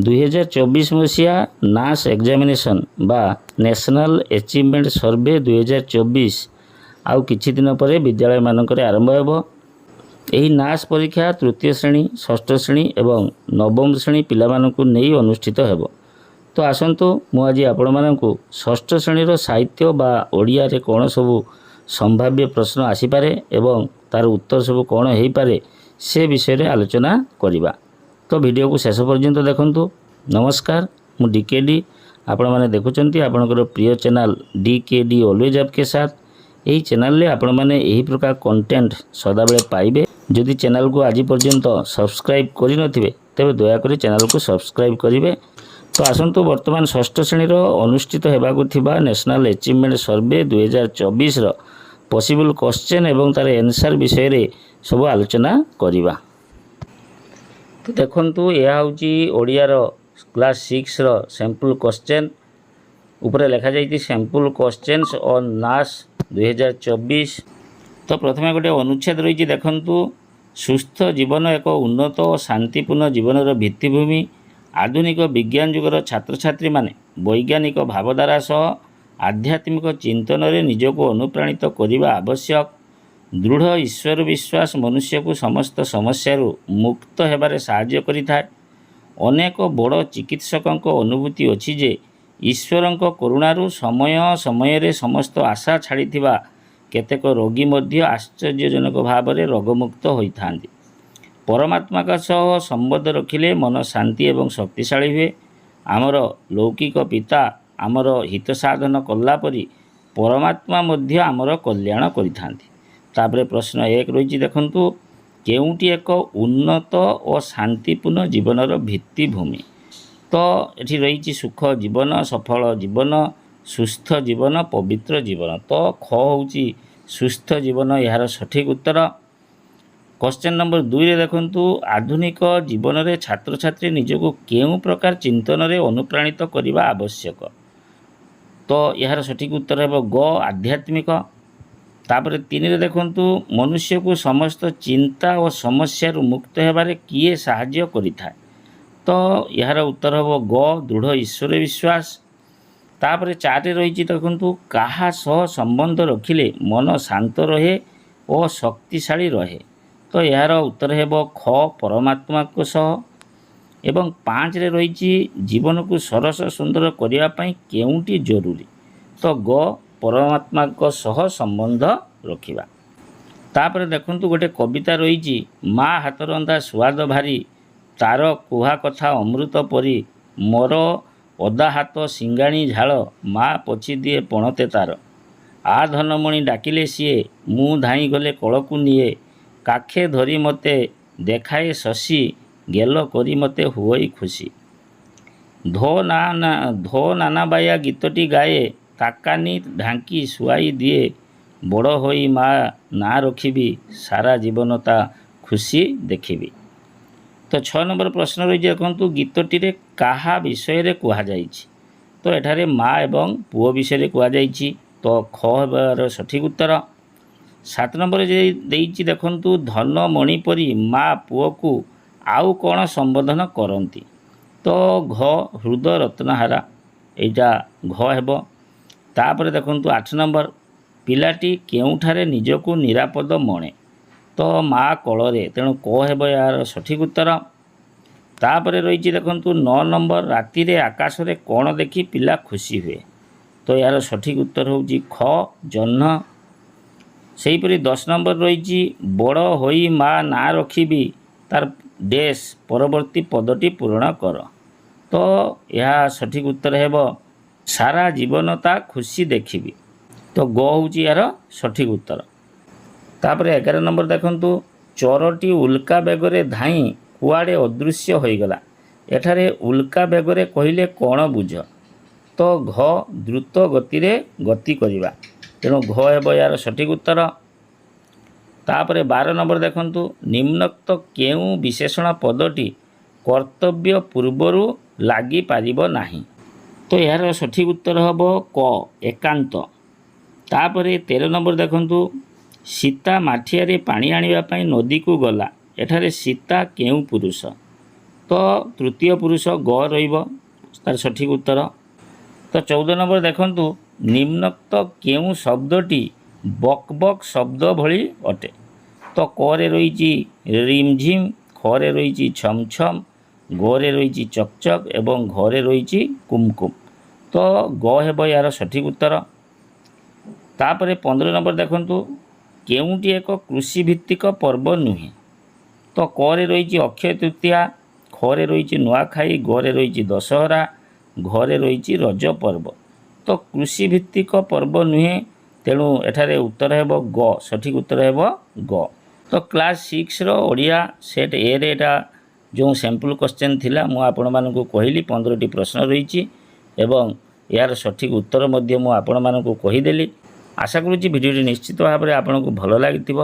2024 ମସିହା ନାସ୍ ଏକ୍ଜାମିନେସନ୍ ବା national achievement survey 2024 ଆଉ କିଛି ଦିନ ପରେ ବିଦ୍ୟାଳୟମାନଙ୍କରେ ଆରମ୍ଭ ହେବ। ଏହି ନାସ୍ ପରୀକ୍ଷା ତୃତୀୟ ଶ୍ରେଣୀ, ଷଷ୍ଠ ଶ୍ରେଣୀ ଏବଂ ନବମ ଶ୍ରେଣୀ ପିଲାମାନଙ୍କୁ ନେଇ ଅନୁଷ୍ଠିତ ହେବ। ତ ଆସନ୍ତୁ ମୁଁ ଆଜି ଆପଣମାନଙ୍କୁ ଷଷ୍ଠ ଶ୍ରେଣୀର ସାହିତ୍ୟ ବା ଓଡ଼ିଆରେ କ'ଣ ସବୁ ସମ୍ଭାବ୍ୟ ପ୍ରଶ୍ନ ଆସିପାରେ ଏବଂ ତା'ର ଉତ୍ତର ସବୁ କ'ଣ ହୋଇପାରେ ସେ ବିଷୟରେ ଆଲୋଚନା କରିବା। ତ ଭିଡ଼ିଓକୁ ଶେଷ ପର୍ଯ୍ୟନ୍ତ ଦେଖନ୍ତୁ। ନମସ୍କାର, ମୁଁ DKD। ଆପଣମାନେ ଦେଖୁଛନ୍ତି ଆପଣଙ୍କର ପ୍ରିୟ ଚ୍ୟାନେଲ୍ DKD ଅଲୱେଜ୍ ଆପକେ ସାଥ୍। ଏହି ଚ୍ୟାନେଲରେ ଆପଣମାନେ ଏହି ପ୍ରକାର କଣ୍ଟେଣ୍ଟ ସଦାବେଳେ ପାଇବେ। ଯଦି ଚ୍ୟାନେଲକୁ ଆଜି ପର୍ଯ୍ୟନ୍ତ ସବସ୍କ୍ରାଇବ୍ କରିନଥିବେ ତେବେ ଦୟାକରି ଚ୍ୟାନେଲକୁ ସବସ୍କ୍ରାଇବ୍ କରିବେ। ତ ଆସନ୍ତୁ ବର୍ତ୍ତମାନ ଷଷ୍ଠ ଶ୍ରେଣୀର ଅନୁଷ୍ଠିତ ହେବାକୁ ଥିବା ନ୍ୟାସନାଲ୍ ଆଚିଭମେଣ୍ଟ ସର୍ଭେ 2024ର ପସିବୁଲ୍ କ୍ୱେଶ୍ଚନ୍ ଏବଂ ତା'ର ଆନ୍ସର୍ ବିଷୟରେ ସବୁ ଆଲୋଚନା କରିବା। ତ ଦେଖନ୍ତୁ, ଏହା ହେଉଛି ଓଡ଼ିଆର କ୍ଲାସ୍ 6ର ସାମ୍ପଲ୍ କ୍ୱେଶ୍ଚନ୍। ଉପରେ ଲେଖାଯାଇଛି ସାମ୍ପଲ୍ କ୍ୱେଶ୍ଚନ୍ସ ଅନ୍ ନାସ୍ 2024। ତ ପ୍ରଥମେ ଗୋଟେ ଅନୁଚ୍ଛେଦ ରହିଛି, ଦେଖନ୍ତୁ। ସୁସ୍ଥ ଜୀବନ ଏକ ଉନ୍ନତ ଓ ଶାନ୍ତିପୂର୍ଣ୍ଣ ଜୀବନର ଭିତ୍ତିଭୂମି। ଆଧୁନିକ ବିଜ୍ଞାନ ଯୁଗର ଛାତ୍ରଛାତ୍ରୀମାନେ ବୈଜ୍ଞାନିକ ଭାବଧାରା ସହ ଆଧ୍ୟାତ୍ମିକ ଚିନ୍ତନରେ ନିଜକୁ ଅନୁପ୍ରାଣିତ କରିବା ଆବଶ୍ୟକ। ଦୃଢ଼ ଈଶ୍ୱର ବିଶ୍ୱାସ ମନୁଷ୍ୟକୁ ସମସ୍ତ ସମସ୍ୟାରୁ ମୁକ୍ତ ହେବାରେ ସାହାଯ୍ୟ କରିଥାଏ। ଅନେକ ବଡ଼ ଚିକିତ୍ସକଙ୍କ ଅନୁଭୂତି ଅଛି ଯେ ଈଶ୍ୱରଙ୍କ କରୁଣାରୁ ସମୟ ସମୟରେ ସମସ୍ତ ଆଶା ଛାଡ଼ିଥିବା କେତେକ ରୋଗୀ ମଧ୍ୟ ଆଶ୍ଚର୍ଯ୍ୟଜନକ ଭାବରେ ରୋଗମୁକ୍ତ ହୋଇଥାନ୍ତି। ପରମାତ୍ମାଙ୍କ ସହ ସମ୍ବନ୍ଧ ରଖିଲେ ମନ ଶାନ୍ତି ଏବଂ ଶକ୍ତିଶାଳୀ ହୁଏ। ଆମର ଲୌକିକ ପିତା ଆମର ହିତ ସାଧନ କଲା ପରି ପରମାତ୍ମା ମଧ୍ୟ ଆମର କଲ୍ୟାଣ କରିଥାନ୍ତି। ତାପରେ ପ୍ରଶ୍ନ 1 ରହିଛି, ଦେଖନ୍ତୁ। କେଉଁଟି ଏକ ଉନ୍ନତ ଓ ଶାନ୍ତିପୂର୍ଣ୍ଣ ଜୀବନର ଭିତ୍ତିଭୂମି? ତ ଏଠି ରହିଛି ସୁଖ ଜୀବନ, ସଫଳ ଜୀବନ, ସୁସ୍ଥ ଜୀବନ, ପବିତ୍ର ଜୀବନ। ତ ଖ ହେଉଛି ସୁସ୍ଥ ଜୀବନ ଏହାର ସଠିକ୍ ଉତ୍ତର। କ୍ୱେଶ୍ଚନ୍ ନମ୍ବର 2ରେ ଦେଖନ୍ତୁ, ଆଧୁନିକ ଜୀବନରେ ଛାତ୍ରଛାତ୍ରୀ ନିଜକୁ କେଉଁ ପ୍ରକାର ଚିନ୍ତନରେ ଅନୁପ୍ରାଣିତ କରିବା ଆବଶ୍ୟକ? ତ ଏହାର ସଠିକ୍ ଉତ୍ତର ହେବ ଗ ଆଧ୍ୟାତ୍ମିକ। ତାପରେ 3ରେ ଦେଖନ୍ତୁ, ମନୁଷ୍ୟକୁ ସମସ୍ତ ଚିନ୍ତା ଓ ସମସ୍ୟାରୁ ମୁକ୍ତ ହେବାରେ କିଏ ସାହାଯ୍ୟ କରିଥାଏ? ତ ଏହାର ଉତ୍ତର ହେବ ଗ ଦୃଢ଼ ଈଶ୍ୱର ବିଶ୍ୱାସ। ତାପରେ 4ରେ ରହିଛି, ଦେଖନ୍ତୁ। କାହା ସହ ସମ୍ବନ୍ଧ ରଖିଲେ ମନ ଶାନ୍ତ ରହେ ଓ ଶକ୍ତିଶାଳୀ ରହେ? ତ ଏହାର ଉତ୍ତର ହେବ ଖ ପରମାତ୍ମାଙ୍କ ସହ। ଏବଂ 5ରେ ରହିଛି, ଜୀବନକୁ ସରସ ସୁନ୍ଦର କରିବା ପାଇଁ କେଉଁଟି ଜରୁରୀ? ତ ଗ ପରମାତ୍ମାଙ୍କ ସହ ସମ୍ବନ୍ଧ ରଖିବା। ତାପରେ ଦେଖନ୍ତୁ, ଗୋଟେ କବିତା ରହିଛି, ମା ହାତରନ୍ଧା ସୁଆଦ ଭାରି, ତାର କୁହା କଥା ଅମୃତ ପରି, ମୋର ଅଦା ହାତ ସିଙ୍ଗାଣି ଝାଳ, ମା ପୋଛି ଦିଏ ପଣତେ ତାର। ଆ ଧନମଣି ଡାକିଲେ ସିଏ, ମୁଁ ଧାଇଁ ଗଲେ କଳକୁ ନିଏ, କାଖେ ଧରି ମୋତେ ଦେଖାଏ ଶଶୀ, ଗେଲ କରି ମୋତେ ହୁଅଇ ଖୁସି। ଧୋ ନାନା ବାୟା ଗୀତଟି ଗାଏ, କାକାନି ଢାଙ୍କି ଶୁଆଇ ଦିଏ, ବଡ଼ ହୋଇ ମା ନାଁ ରଖିବି, ସାରା ଜୀବନ ତା ଖୁସି ଦେଖିବି। ତ 6 ନମ୍ବର ପ୍ରଶ୍ନ ରହିଛି, ଦେଖନ୍ତୁ। ଗୀତଟିରେ କାହା ବିଷୟରେ କୁହାଯାଇଛି? ତ ଏଠାରେ ମା ଏବଂ ପୁଅ ବିଷୟରେ କୁହାଯାଇଛି। ତ ଖ ହେବାର ସଠିକ୍ ଉତ୍ତର। 7 ନମ୍ବରରେ ଦେଇଛି, ଦେଖନ୍ତୁ। ଧନ ମଣି ପରି ମା ପୁଅକୁ ଆଉ କ'ଣ ସମ୍ବୋଧନ କରନ୍ତି? ତ ଘ ହୃଦ ରତ୍ନହାରା, ଏଇଟା ଘ ହେବ। ତାପରେ ଦେଖନ୍ତୁ 8 ନମ୍ବର, ପିଲାଟି କେଉଁଠାରେ ନିଜକୁ ନିରାପଦ ମଣେ? ତ ମା କୋଳରେ, ତେଣୁ କ ହେବ ଏହାର ସଠିକ୍ ଉତ୍ତର। ତାପରେ ରହିଛି, ଦେଖନ୍ତୁ। 9 ନମ୍ବର, ରାତିରେ ଆକାଶରେ କ'ଣ ଦେଖି ପିଲା ଖୁସି ହୁଏ? ତ ଏହାର ସଠିକ୍ ଉତ୍ତର ହେଉଛି ଖ ଜହ୍ନ। ସେହିପରି 10 ନମ୍ବର ରହିଛି, ବଡ଼ ହୋଇ ମା ନାଁ ରଖିବି, ତାର ଡ୍ୟାସ୍ ପରବର୍ତ୍ତୀ ପଦଟି ପୂରଣ କର। ତ ଏହା ସଠିକ୍ ଉତ୍ତର ହେବ ସାରା ଜୀବନ ତା ଖୁସି ଦେଖିବି। ତ ଗ ହେଉଛି ଏହାର ସଠିକ୍ ଉତ୍ତର। ତାପରେ 11 ନମ୍ବର ଦେଖନ୍ତୁ, ଚୋରଟି ଉଲ୍କା ବେଗରେ ଧାଇଁ କୁଆଡ଼େ ଅଦୃଶ୍ୟ ହୋଇଗଲା। ଏଠାରେ ଉଲ୍କା ବେଗରେ କହିଲେ କ'ଣ ବୁଝ? ତ ଘ ଦ୍ରୁତ ଗତିରେ ଗତି କରିବା, ତେଣୁ ଘ ହେବ ଏହାର ସଠିକ୍ ଉତ୍ତର। ତାପରେ 12 ନମ୍ବର ଦେଖନ୍ତୁ, ନିମ୍ନୋକ୍ତ କେଉଁ ବିଶେଷଣ ପଦଟି କର୍ତ୍ତବ୍ୟ ପୂର୍ବରୁ ଲାଗିପାରିବ ନାହିଁ? ତ ଏହାର ସଠିକ୍ ଉତ୍ତର ହେବ କ ଏକାନ୍ତ। ତାପରେ 13 ନମ୍ବର ଦେଖନ୍ତୁ, ସୀତା ମାଠିଆରେ ପାଣି ଆଣିବା ପାଇଁ ନଦୀକୁ ଗଲା। ଏଠାରେ ସୀତା କେଉଁ ପୁରୁଷ? तो तृतीय पुरुष ग रहिब तार सठिक उत्तर। तो 14 नंबर देखंतु निम्नोक्त केउं शब्दटी बक बक शब्द भली अटे। तो क रे रही रिमझिम, ख रे रही छम छम, ग रे रही चकचक एवं घ रे रही कुमकुम। तो ग हेब यार सठिक उत्तर। तापरे 15 नंबर देखंतु केउंटी एक कृषि भित्तिक पर्व नुहे। तो क रे रही अक्षय तृतीया, ख रे रही नुआखाई, ग रे रही दशहरा, घ रे रही रज पर्व। तो कृषि भित्तिक पर्व नुहे, तेणु एठारे उत्तर हेब ग, सठिक उत्तर हेब ग। तो क्लास 6 रो ओडिया सेट ए रे एटा जो सैंपल क्वेश्चन थिला मु आपण मानकु कहिली 15टी प्रश्न रही एवं यार सठिक उत्तर मध्य मु आपण मानकु कहिदेली। आशा करूची भिडियोटी निश्चित भाव में आपको भल लगी।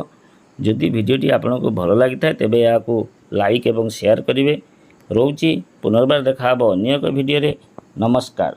जदि भिडियोटी आपको भल लगी था तेबे याको लाइक एवं शेयर करेंगे। रोची पुनर्बार देखा अन्य एक भिडियो। नमस्कार।